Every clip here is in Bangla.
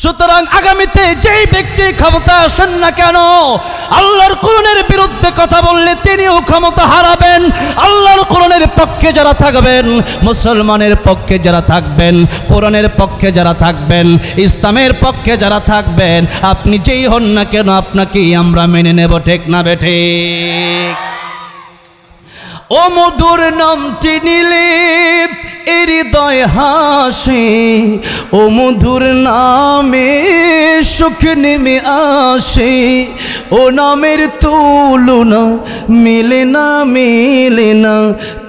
সুতরাং আগামীতে যেই ব্যক্তি ক্ষমতা আসেন না কেন, আল্লাহর কোরআনের বিরুদ্ধে কথা বললে তিনিও ক্ষমতা হারাবেন। আল্লাহর কোরআনের পক্ষে যারা থাকবেন, মুসলমানের পক্ষে যারা থাকবেন, কোরআনের পক্ষে যারা থাকবেন, ইসলামের পক্ষে যারা থাকবেন, আপনি যেই হন না কেন আপনাকেই আমরা মেনে নেব, ঠিক না বেঠে? ও মধুর নামটি নিলে হৃদয় হাসে, ও মধুর নামে সুখ নেমে আসে, ও নামের তুলনা মিলে না, মিলে না,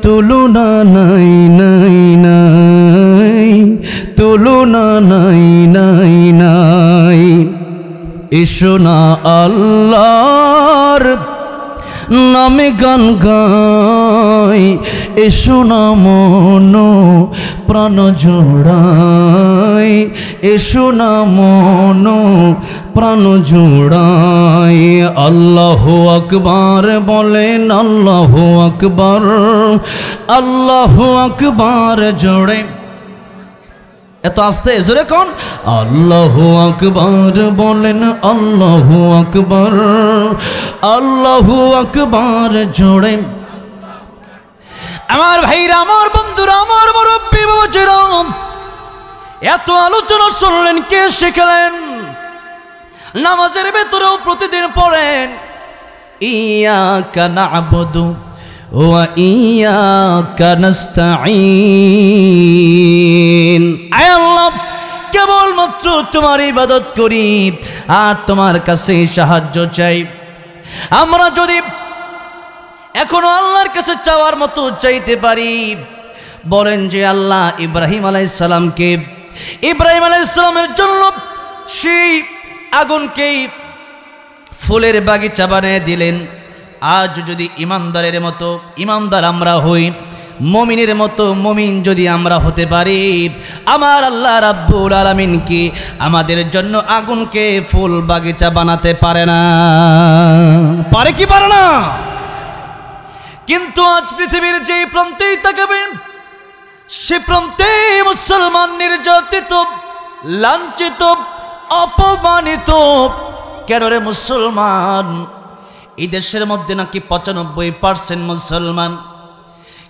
তুলনা নাই নাই নাই, তুলনা নাই নাই নাই। এসো না আল্লাহর নামে গান গাই, এসো না মন প্রাণ জোড়াই, এসো না মন প্রাণ জোড়াই। আল্লাহু আকবার বলেন, আল্লাহু আকবার, আল্লাহু আকবার জোড়ে। এত আস্তে জোরে কোন? আল্লাহু আকবার বলেন, আল্লাহু আকবার, আল্লাহু আকবার জোড়ে। আমার ভাইরা, আমার বন্ধুরা, আমার মুরব্বী বাবাজিরা, এত আলোচনা শুনলেন, কে শিখলেন? নামাজের ভেতরেও প্রতিদিন পড়েন ইয়াকা না'বুদু ওয়া ইয়াকা নাস্তাঈন। আয় আল্লাহ, কেবলমাত্র তোমার ইবাদত করি আর তোমার কাছে সাহায্য চাই। আমরা যদি এখনো আল্লাহর কাছে চাওয়ার মতো চাইতে পারি, বলেন যে আল্লাহ ইব্রাহিম আলাইহিস সালামকে, ইব্রাহিম আলাইহিস সালামের জন্য সেই আগুনকেই ফুলের বাগিচা বানিয়ে দিলেন। আজ যদি ইমানদারের মতো ইমানদার আমরা হই, মুমিনের মতো মুমিন যদি আমরা হতে পারি, আমার আল্লাহ রাব্বুল আলামিন কি আমাদের জন্য আগুনকে ফুল বাগিচা বানাতে পারে না? পারে কি পারে না? কিন্তু আজ পৃথিবীর যে প্রান্তেই তাকাবেন, সে প্রান্তে মুসলমান নির্যাতিত, লাঞ্ছিত, অপমানিত। কেন রে মুসলমান? এই দেশের মধ্যে নাকি 95% মুসলমান,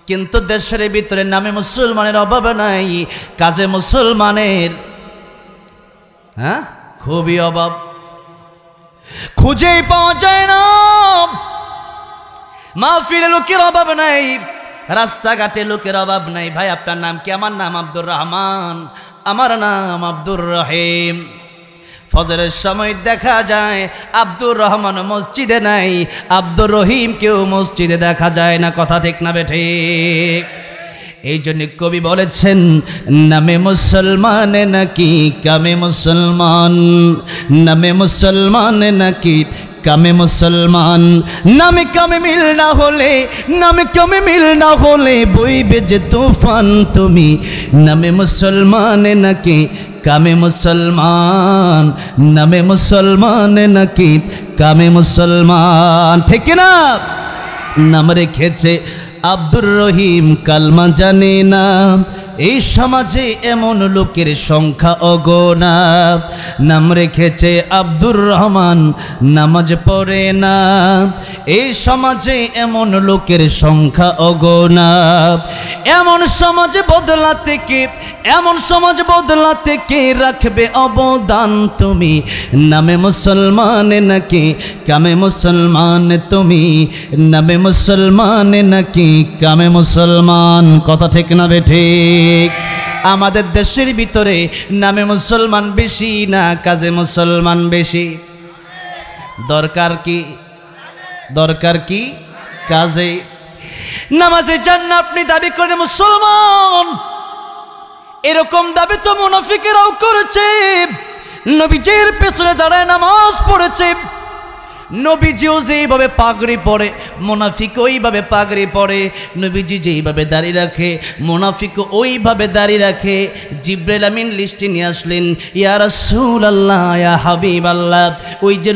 কিন্তু দেশের ভিতরে নামে মুসলমানের অভাব নাই, কাজে মুসলমানের খুবই অভাব, খুঁজেই পাওয়া যায় না। মাহফিলে লোকের অভাব নাই, রাস্তাঘাটে লোকের অভাব নাই। ভাই আপনার নাম কি? আমার নাম আব্দুর রহমান। আমার নাম আব্দুর রহিম। ফজরের সময় দেখা যায় আব্দুর রহমান মসজিদে নাই, আব্দুর রহিম কেউ মসজিদে দেখা যায় না। কথা ঠিক না বেঠিক? এই জন্য কবি বলেছেন, নামে মুসলমান নাকি কামে মুসলমান, নামে মুসলমান নাকি কামে মুসলমান। নামে কামে মিল না হলে, নামে কামে মিল না হলে বইবে যে তুফান। তুমি নামে মুসলমান নাকি কামে মুসলমান, নামে মুসলমান নাকি কামে মুসলমান, ঠিক না? নাম রেখেছে আব্দুর রহিম, কালমা জানে না। এই সমাজে এমন লোকের সংখ্যা অগোনা। নাম রেখেছে আব্দুর রহমান, নামাজ পড়ে না। এই সমাজে এমন লোকের সংখ্যা অগোনা। এমন সমাজ বদলাতে কে, এমন সমাজ বদলাতে কে রাখবে অবদান? তুমি নামে মুসলমান নাকি কামে মুসলমান, তুমি নামে মুসলমান নাকি কামে মুসলমান। কথা ঠিক না বেঠিক? আমাদের দেশের ভিতরে নামে মুসলমান বেশি না কাজে মুসলমান বেশি? দরকার কি? দরকার কি? কাজে। নামাজে যান না আপনি, দাবি করেন মুসলমান, এরকম দাবি তো মুনাফিকেরাও করেছে। নবীজির পেছনে দাঁড়ায় নামাজ পড়েছে, নবীজিও যেইভাবে পাগড়ি পরে মুনাফিক ওইভাবে পাগড়ি পরে, নবীজি যেইভাবে দাঁড়িয়ে রাখে মুনাফিক ওইভাবে দাঁড়িয়ে রাখে। জিবরাইল আমিন লিস্টে নিয়ে আসলেন, ইয়া রাসূলুল্লাহ ইয়া হাবিবাল্লাহ, ওই যে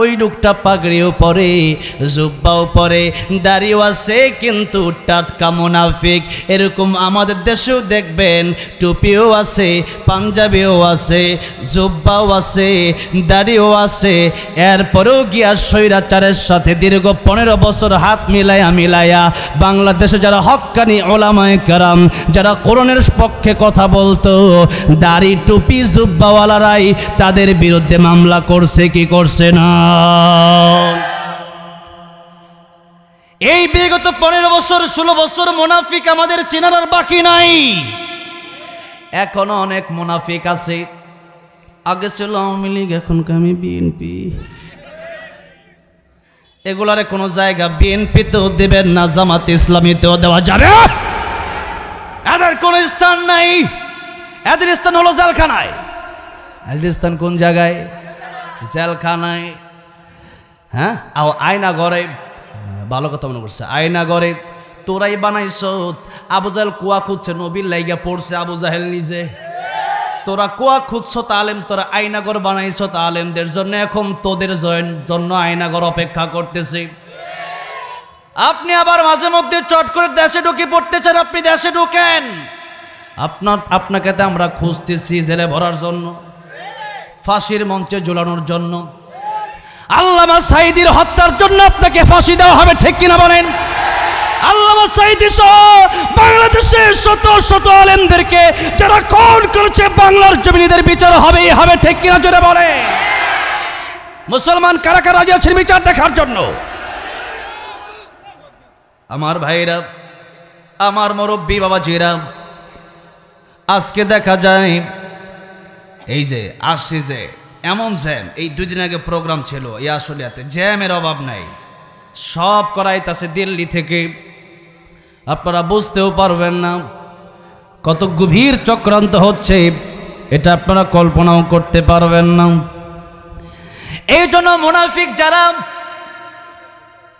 ওই লোকটা পাগড়িও পরে, জুব্বাও পরে, দাড়িও আছে, কিন্তু টাটকা মুনাফিক। এরকম আমাদের দেশেও দেখবেন টুপিও আছে, পাঞ্জাবিও আছে, জুব্বাও আছে, দাড়িও আছে, এরপরেও গিয়া স্বৈরাচারের সাথে দীর্ঘ 15 বছর হাত মিলাইয়া বাংলাদেশে যারা হক্কানি ওলামায়ে কেরাম, যারা কোরআনের পক্ষে কথা বলতো, দাড়ি টুপি জুব্বাওয়ালারাই তাদের বিরুদ্ধে মামলা করছে কি করছে না? এই বিগত 15 বছর 16 বছর মুনাফিক আমাদের চেনার আর বাকি নাই। এখনো অনেক মুনাফিক আছে। আগে ছিল আওয়ামী লীগ, এখন আমি বিএনপি। এগুলারে কোনো জায়গা বিএনপিতেও দেবেন না, জামাত ইসলামীতেও দেওয়া যাবে। এদের কোনো স্থান নাই। এদের স্থান হলো জেলখানায়। এদের স্থান কোন জায়গায়? জেলখানায়। হ্যাঁ, আয়না ঘরে। ভালো কথা মনে করছে, আয়না ঘরে তোরাই বানাইছ। আবু জাহেল কুয়া খুঁজছে, নবীর লাইগা পড়ছে আবু জাহেল নিজে। তোরা কুয়া খুঁজছ তালেম, তোরা আয়নাগর বানাইছ তালেমদের জন্য, এখন তোদের জন্য আয়নাগর অপেক্ষা করতেছে। আপনি আবার মাঝে মধ্যে চট করে দেশে ঢুকে পড়তে চান, আপনি দেশে ঢুকেন। আপনাকে তো আমরা খুঁজতেছি জেলে ভরার জন্য, ফাঁসির মঞ্চে ঝুলানোর জন্য। আল্লামা সাঈদীর হত্যার জন্য আপনাকে ফাঁসি দেওয়া হবে, ঠিক কিনা বলেন? আল্লামা সাঈদী সহ বাংলাদেশের শত শত আলেমদেরকে যারা খুন করেছে বাংলার জমিনের বিচার হবেই হবে, ঠিক কিনা জোরে বলে? মুসলমান কারা কারা রাজি আছেন বিচার দেখার জন্য? আমার ভাইরা, আমার মুরব্বী বাবাজিরা, আজকে দেখা যায় এই যে আসছে যে এমন জ্যাম, এই 2 দিন আগে প্রোগ্রাম ছিল এই আসলিয়াতে, জ্যামের অভাব নাই, সব করাইতাছে দিল্লি থেকে। আপনারা বুঝতেও পারবেন না কত গভীর চক্রান্ত হচ্ছে, এটা আপনারা কল্পনাও করতে পারবেন না। এই জন্য মুনাফিক যারা,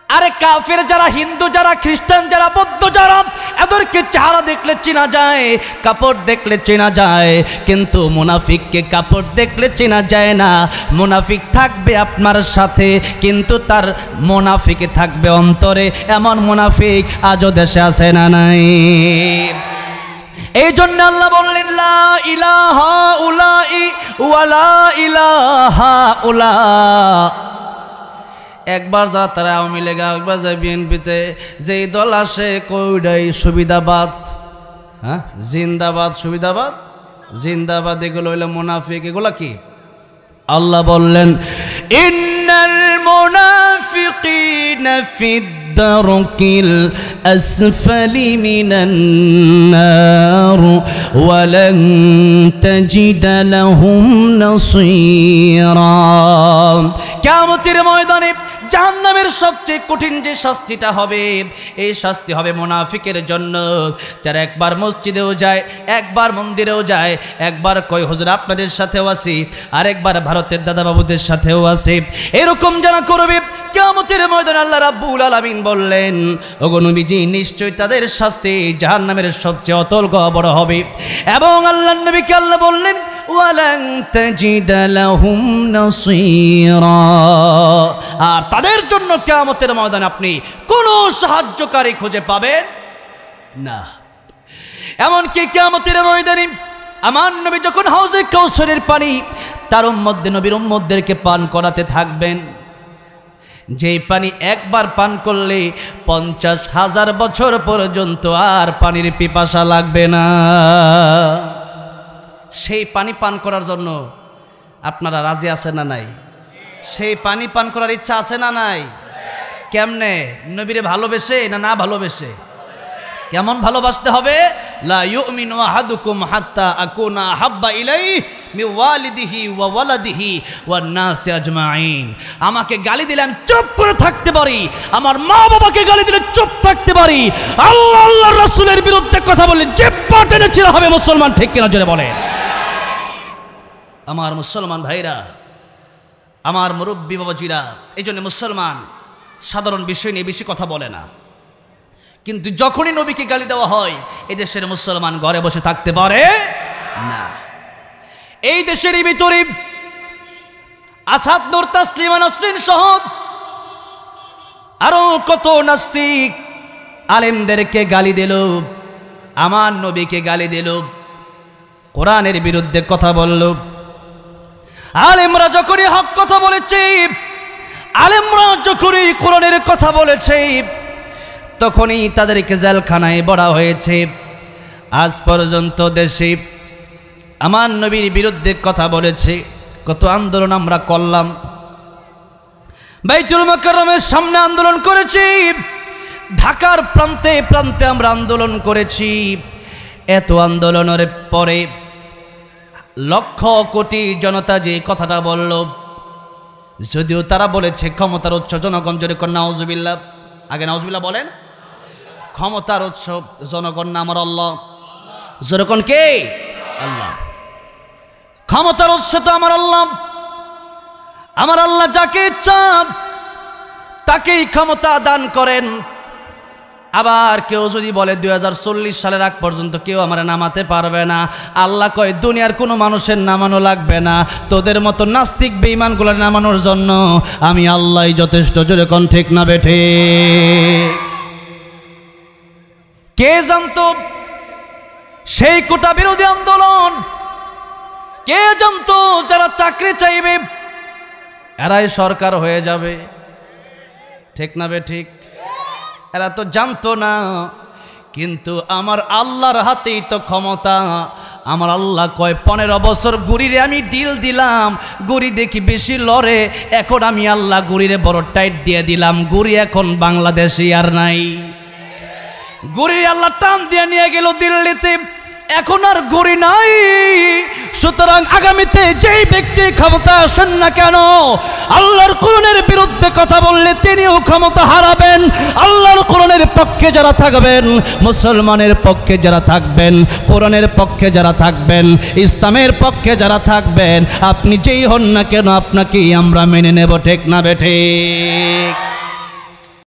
আরে কাফের যারা, হিন্দু যারা, খ্রিস্টান যারা, বৌদ্ধ যারা, এদেরকে চেহারা দেখলে চেনা যায়, কাপড় দেখলে চেনা যায়, কিন্তু মুনাফিককে কাপড় দেখলে চেনা যায় না। মুনাফিক থাকবে আপনার সাথে, কিন্তু তার মুনাফিক থাকবে অন্তরে। এমন মুনাফিক আজও দেশে আছে না নাই? এই জন্য আল্লাহ বললেন, লা ইলাহা উলাই ওয়ালা ইলাহা উলা। একবার যারা তারা আওয়ামী লীগ, একবার যায় বিএনপিতে, যেই দল আসে কইডাই সুবিধাবাদ, হ্যাঁ, জিন্দাবাদ, সুবিধাবাদ, জিন্দাবাদ, এগুলো হইলো মুনাফিক। এগুলা কি? আল্লাহ বললেন, ইন্নাল মুনাফিকিনা ফিদ দারকিল আসফালি মিনান নার ওয়া লান তাজিদা লাহুম নাসীরা। কিয়ামতের ময়দানে জাহান্নামের সবচেয়ে কঠিন যে শাস্তিটা হবে, এই শাস্তি হবে মুনাফিকের জন্য। যারা একবার মসজিদেও যায়, একবার মন্দিরেও যায়, একবার কয় হুজুর আপনাদের সাথেও আসি, আরেকবার ভারতের দাদা বাবুদের সাথেও আসি, এরকম যারা করবে কিয়ামতের ময়দানে আল্লাহ রাব্বুল আলামিন বললেন, ওগো নবীজি, নিশ্চয় তাদের শাস্তি জাহান্নামের সবচেয়ে অতল বড় হবে। এবং আল্লাহর নবীকে আল্লাহ বললেন, ওয়ালান তাজিদা লাহুম নাসীরা। আর তাদের জন্য কিয়ামতের ময়দানে আপনি কোনো সাহায্যকারী খুঁজে পাবেন না। এমনকি কিয়ামতের ময়দানে আমার নবী যখন হাউজে কাউসারের পানি তার নবীর উম্মতদেরকে পান করাতে থাকবেন, যেই পানি একবার পান করলে 50,000 বছর পর্যন্ত আর পানির পিপাসা লাগবে না। সেই পানি পান করার জন্য আপনারা রাজি আছেন না নাই? সেই পানি পান করার ইচ্ছা আছে না নাই? কেমনে? নবীরে ভালোবেসে না না ভালোবেসে? কেমন ভালোবাসতে হবে? লা ইউমিনু আহাদুকুম হাত্তা আকুনা হাব্বা ইলাইহি মিন ওয়ালিদিহি ওয়া ওয়ালাদিহি ওয়ান নাসি আজমাইন। আমাকে গালি দিলে আমি চুপ করে থাকতে পারি, আমার মা বাবাকে গালি দিলে চুপ থাকতে পারি, আল্লাহ আল্লাহর রাসূলের বিরুদ্ধে কথা বললে জিহ্বা টেনে ছিঁড়া হবে। মুসলমান ঠিক কিনা জোরে বলে? আমার মুসলমান ভাইরা, আমার মুরব্বী বাবাজিরা, এই জন্য মুসলমান সাধারণ বিষয় নিয়ে বেশি কথা বলে না, কিন্তু যখনই নবীকে গালি দেওয়া হয় এই দেশের মুসলমান ঘরে বসে থাকতে পারে না। এই দেশের ভিতরে আসাদ নূর তাসলিমা নাসরিন সহ আরো কত নাস্তিক আলেমদেরকে গালি দিল, আমার নবীকে গালি দিল, কোরআনের বিরুদ্ধে কথা বলল। আলেমরা যখনই হক কথা বলেছে, আলেমরা যখনই কোরআনের কথা বলেছে, তখনই তাদেরকে জেলখানায় বড়া হয়েছে। আজ পর্যন্ত দেশে আমার নবীর বিরুদ্ধে কথা বলেছে কত আন্দোলন আমরা করলাম, বাইতুল মুকাররমের সামনে আন্দোলন করেছি, ঢাকার প্রান্তে প্রান্তে আমরা আন্দোলন করেছি। এত আন্দোলনের পরে লক্ষ কোটি জনতা যে কথাটা বলল, যদিও তারা বলেছে ক্ষমতার উৎস জনগণ, জোরে কর নাউজুবিল্লাহ, আগে নাউজুবিল্লাহ বলেন। ক্ষমতার উৎস জনগণ না আমার আল্লাহ, জোরে কোন কে? আল্লাহ। ক্ষমতার উৎস তো আমার আল্লাহ। আমার আল্লাহ যাকে ইচ্ছা তাকেই ক্ষমতা দান করেন। আবার কেউ যদি বলে 2040 সালের আগ পর্যন্ত কেউ আমার নামাতে পারবে না, আল্লাহ কয় দুনিয়ার কোনো মানুষের নামানো লাগবে না, তোদের মতো নাস্তিক বেঈমানগুলোর নামানোর জন্য আমি আল্লাহই যথেষ্ট। জোরে কোন ঠিক না বেঠে? কে জানতো সেই কোটা বিরোধী আন্দোলন? কে জানতো যারা চাকরি চাইবে এরাই সরকার হয়ে যাবে? ঠিক না বে ঠিক? এরা তো জানতো না, কিন্তু আমার আল্লাহর হাতেই তো ক্ষমতা। আমার আল্লাহ কয় 15 বছর গুড়িরে আমি ডিল দিলাম, গুড়ি দেখি বেশি লড়ে, এখন আমি আল্লাহ গুড়িরে বড় টাইট দিয়ে দিলাম, গুড়ি এখন বাংলাদেশে আর নাই। গুড়ি আল্লাহ টান দিয়ে নিয়ে গেল দিল্লিতে, এখন আর গুড়ি নাই। সুতরাং আগামীতে যেই ব্যক্তি ক্ষমতা আসেন না কেন, আল্লাহর কোরআনের বিরুদ্ধে কথা বললে তিনিও ক্ষমতা হারাবেন। আল্লাহর কোরআনের পক্ষে যারা থাকবেন, মুসলমানের পক্ষে যারা থাকবেন, কোরআনের পক্ষে যারা থাকবেন, ইসলামের পক্ষে যারা থাকবেন, আপনি যেই হন না কেন আপনাকেই আমরা মেনে নেব। ঠিক না বেঠিক?